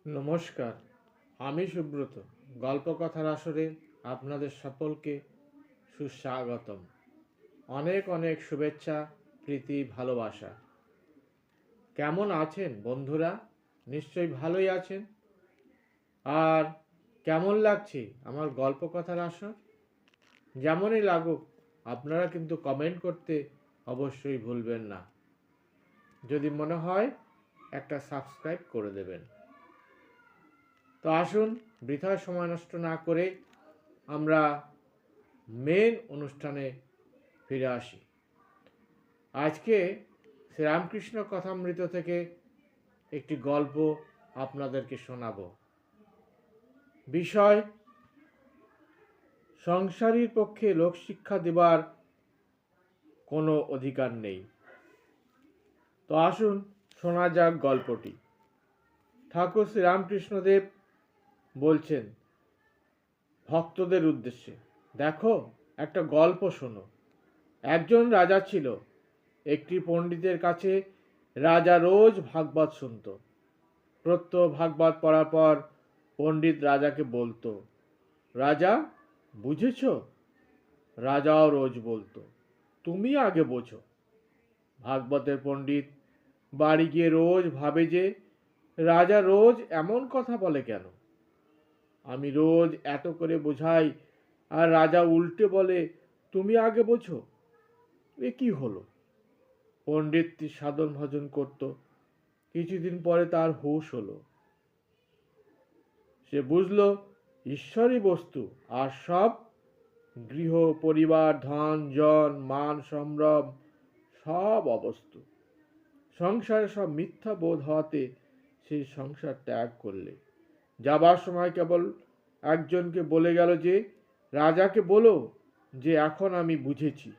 নমস্কার, আমি সুব্রত। গল্পকথার আসরে আপনাদের সকলকে সুস্বাগতম। অনেক অনেক শুভেচ্ছা, প্রীতি, ভালোবাসা। কেমন আছেন বন্ধুরা? নিশ্চয়ই ভালোই আছেন। আর কেমন লাগছে আমার গল্পকথার আসর? যেমনই লাগুক, আপনারা কিন্তু কমেন্ট করতে অবশ্যই ভুলবেন না। যদি মনে হয় একটা সাবস্ক্রাইব করে দেবেন। তো আসুন, বৃথা সময় নষ্ট না করে আমরা মেন অনুষ্ঠানে ফিরে আসি। আজকে শ্রীরামকৃষ্ণ কথামৃত থেকে একটি গল্প আপনাদেরকে শোনাব। বিষয়: সংসারীর পক্ষে লোকশিক্ষা দেবার কোনো অধিকার নেই। তো আসুন শোনা যাক গল্পটি। ঠাকুর শ্রীরামকৃষ্ণদেব বলছেন ভক্তদের উদ্দেশ্যে, দেখো, একটা গল্প শোনো। একজন রাজা ছিল। একটি পণ্ডিতের কাছে রাজা রোজ ভাগবত শুনত। প্রত্যহ ভাগবত পড়ার পর পণ্ডিত রাজাকে বলতো, রাজা, বুঝেছ? রাজাও রোজ বলতো, তুমি আগে বোঝো। ভাগবতের পণ্ডিত বাড়ি গিয়ে রোজ ভাবে যে রাজা রোজ এমন কথা বলে কেন। আমি রোজ এত করে বোঝাই আর রাজা উল্টে বলে তুমি আগে বোঝো। এ কি হলো? পণ্ডিতটি সাধন ভজন করত। কিছুদিন পরে তার হুঁশ হলো। সে বুঝল ঈশ্বরই বস্তু, আর সব গৃহ পরিবার, ধন জন, মান সম্ভ্রম সব অবস্তু। সংসারে সব মিথ্যা বোধ হওয়াতে সেই সংসার ত্যাগ করলে। যাবার সময় কেবল একজনকে বলে গেল যে রাজাকে বলো যে এখন আমি বুঝেছি।